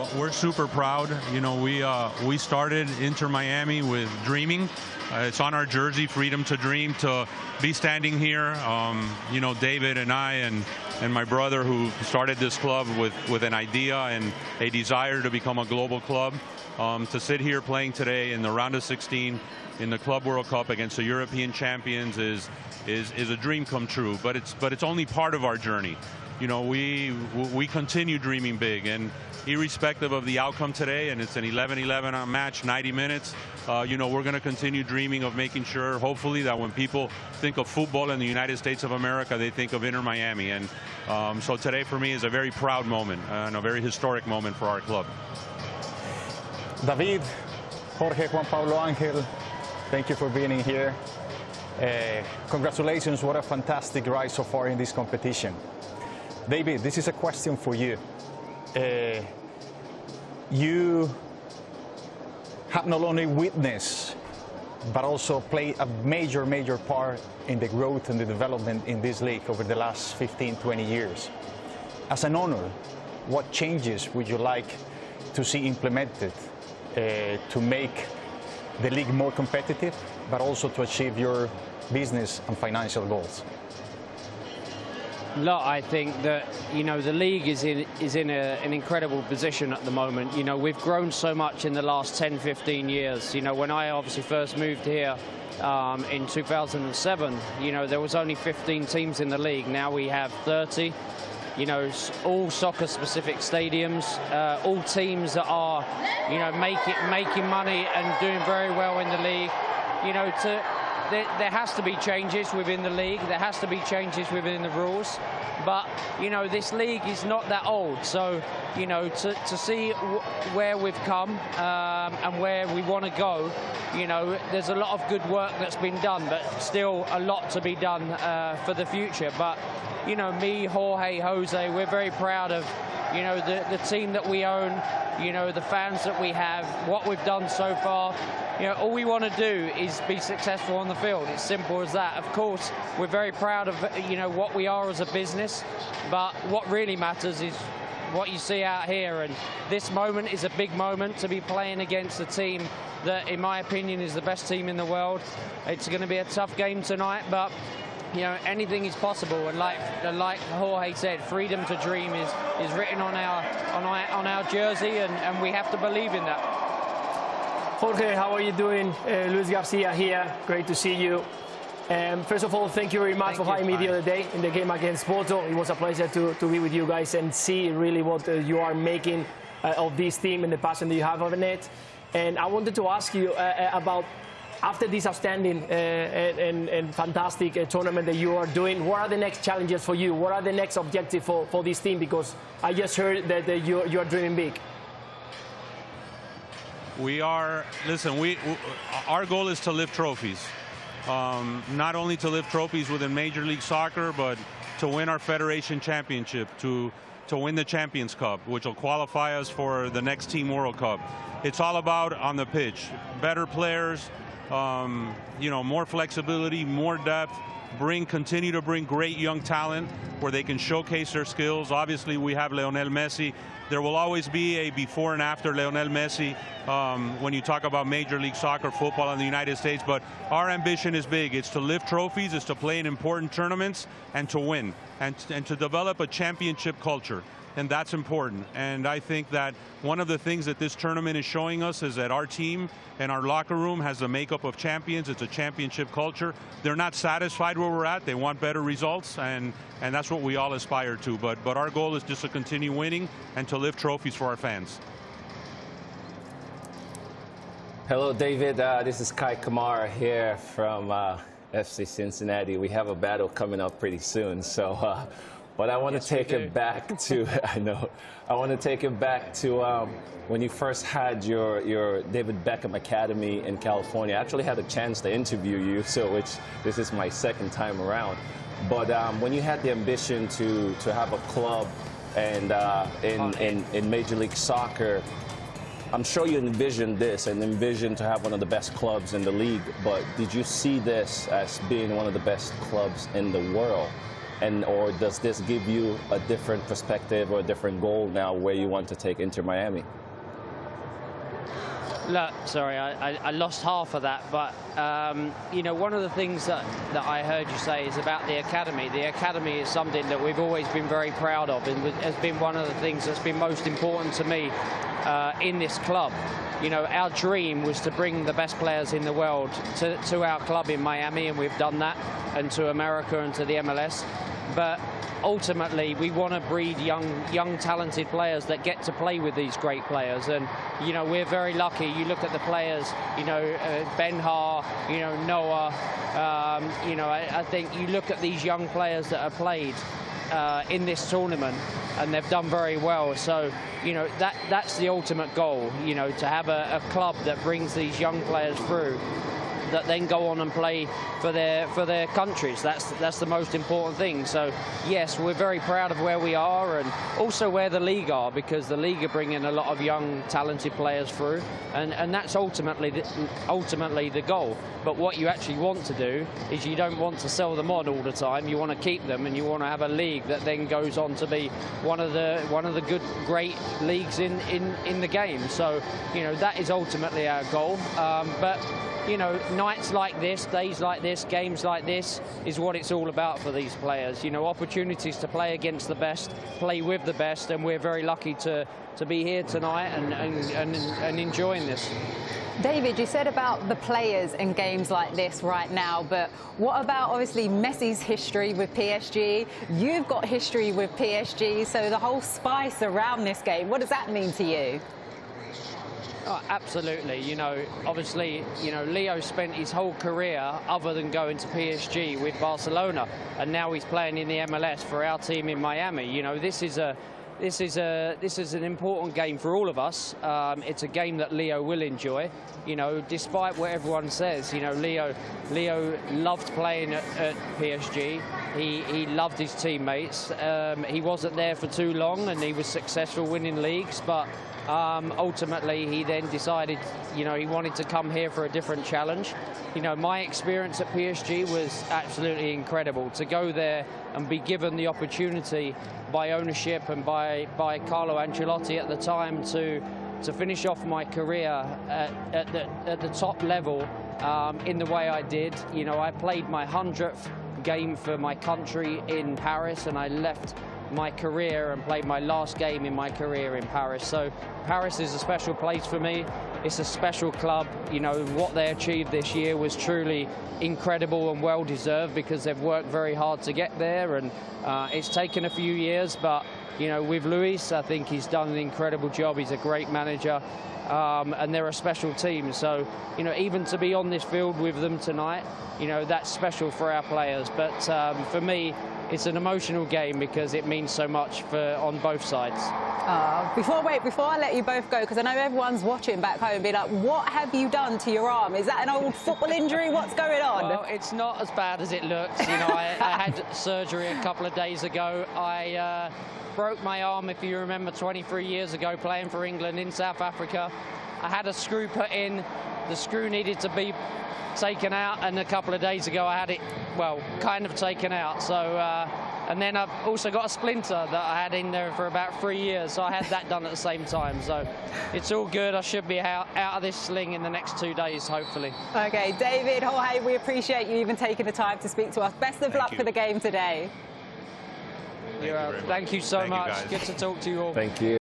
Well, we're super proud. You know, we started Inter Miami with dreaming. It's on our jersey, freedom to dream, to be standing here. You know, David and I and my brother who started this club with an idea and a desire to become a global club. To sit here playing today in the round of 16 in the Club World Cup against the European champions is a dream come true. But it's only part of our journey. You know, we continue dreaming big, and irrespective of the outcome today, and it's an 11-11 match, 90 minutes, you know, we're going to continue dreaming of making sure, hopefully, that when people think of football in the United States of America, they think of Inter Miami. And so today for me is a very proud moment and a very historic moment for our club. David, Jorge, Juan Pablo, Angel, thank you for being here. Congratulations, what a fantastic ride so far in this competition. David, this is a question for you. You have not only witnessed, but also played a major part in the growth and the development in this league over the last 15, 20 years. As an owner, what changes would you like to see implemented to make the league more competitive, but also to achieve your business and financial goals? Look, I think that, you know, the league is in an incredible position at the moment. You know, we've grown so much in the last 10, 15 years. You know, when I obviously first moved here in 2007, you know, there was only 15 teams in the league. Now we have 30. You know, all soccer-specific stadiums, all teams that are, you know, making money and doing very well in the league. You know, there has to be changes within the league. There has to be changes within the rules. But, you know, this league is not that old. So, you know, to see where we've come and where we want to go, you know, there's a lot of good work that's been done, but still a lot to be done for the future. But, you know, me, Jorge, Jose, we're very proud of, you know, the team that we own, you know, the fans that we have, what we've done so far. You know, all we want to do is be successful on the field. It's simple as that. Of course, we're very proud of, you know, what we are as a business, but what really matters is what you see out here. And this moment is a big moment to be playing against a team that, in my opinion, is the best team in the world. It's going to be a tough game tonight, but you know, anything is possible, and like Jorge said, freedom to dream is written on our jersey, and we have to believe in that. Jorge, how are you doing? Luis Garcia here. Great to see you. First of all, thank you very much for having me the other day in the game against Porto. It was a pleasure to be with you guys and see really what you are making of this team and the passion that you have on it. And I wanted to ask you about, after this outstanding and fantastic tournament that you are doing, what are the next challenges for you? What are the next objectives for this team? Because I just heard that you are dreaming big. Listen, our goal is to lift trophies. Not only to lift trophies within Major League Soccer, but to win our Federation Championship, to win the Champions Cup, which will qualify us for the next Team World Cup. It's all about on the pitch. Better players, you know, more flexibility, more depth, continue to bring great young talent where they can showcase their skills. Obviously, we have Lionel Messi. There will always be a before and after Lionel Messi when you talk about Major League Soccer football in the United States. But our ambition is big. It's to lift trophies, it's to play in important tournaments, and to win, and to develop a championship culture. And that's important. And I think that one of the things that this tournament is showing us is that our team and our locker room has the makeup of champions. It's a championship culture. They're not satisfied where we're at. They want better results, and that's what we all aspire to. But our goal is just to continue winning and to lift trophies for our fans. Hello, David. This is Kai Kamara here from FC Cincinnati. We have a battle coming up pretty soon, so. But I want to take it back to, I want to take it back to when you first had your David Beckham Academy in California. I actually had a chance to interview you, so this is my second time around. But when you had the ambition to have a club and in Major League Soccer, I'm sure you envisioned this and envisioned to have one of the best clubs in the league, but did you see this as being one of the best clubs in the world? or does this give you a different perspective or a different goal now where you want to take Inter Miami? Look, sorry, I lost half of that, but you know, one of the things that I heard you say is about the academy. The academy is something that we've always been very proud of, and has been one of the things that's been most important to me in this club. You know, our dream was to bring the best players in the world to our club in Miami, and we've done that, and to America and to the MLS. But ultimately, we want to breed young, talented players that get to play with these great players. And, you know, we're very lucky. You look at the players, you know, Ben-Har, you know, Noah, you know, I think you look at these young players that have played in this tournament, and they've done very well. So, you know, that's the ultimate goal, you know, to have a club that brings these young players through that then go on and play for their countries. That's the most important thing. So yes, we're very proud of where we are, and also where the league are, because the league are bringing a lot of young talented players through, and that's ultimately the goal. But what you actually want to do is you don't want to sell them on all the time. You want to keep them, and you want to have a league that then goes on to be one of the great leagues in the game. So, you know, that is ultimately our goal. But you know, nights like this, days like this, games like this is what it's all about for these players. You know, opportunities to play against the best, play with the best, and we're very lucky to be here tonight and enjoying this. David, you said about the players and games like this right now, but what about obviously Messi's history with PSG? You've got history with PSG, so the whole spice around this game, what does that mean to you? Oh, absolutely. You know, obviously, you know, Leo spent his whole career, other than going to PSG, with Barcelona, and now he's playing in the MLS for our team in Miami. You know, this is an important game for all of us. It's a game that Leo will enjoy. You know, despite what everyone says, you know, Leo loved playing at PSG. He loved his teammates. He wasn't there for too long, and he was successful winning leagues, but ultimately he then decided, you know, he wanted to come here for a different challenge. You know, my experience at PSG was absolutely incredible. To go there and be given the opportunity by ownership and by Carlo Ancelotti at the time to finish off my career at the top level in the way I did. You know, I played my 100th game for my country in Paris, and I left my career and played my last game in my career in Paris. So Paris is a special place for me. It's a special club. You know, what they achieved this year was truly incredible and well deserved, because they've worked very hard to get there, and it's taken a few years, but you know, with Luis, I think he's done an incredible job. He's a great manager, and they're a special team. So, you know, even to be on this field with them tonight, you know, that's special for our players. But for me, it's an emotional game because it means so much on both sides. Before I let you both go, because I know everyone's watching back home, be like, what have you done to your arm? Is that an old football injury? What's going on? Well, it's not as bad as it looks. You know, I had surgery a couple of days ago. I broke my arm, if you remember, 23 years ago, playing for England in South Africa. I had a screw put in. The screw needed to be taken out, and a couple of days ago I had it, well, kind of taken out. So, and then I've also got a splinter that I had in there for about 3 years, so I had that done at the same time. So it's all good. I should be out of this sling in the next 2 days, hopefully. Okay, David, Jorge, we appreciate you even taking the time to speak to us. Best of luck for the game today. Thank you so much. Good to talk to you all. Thank you.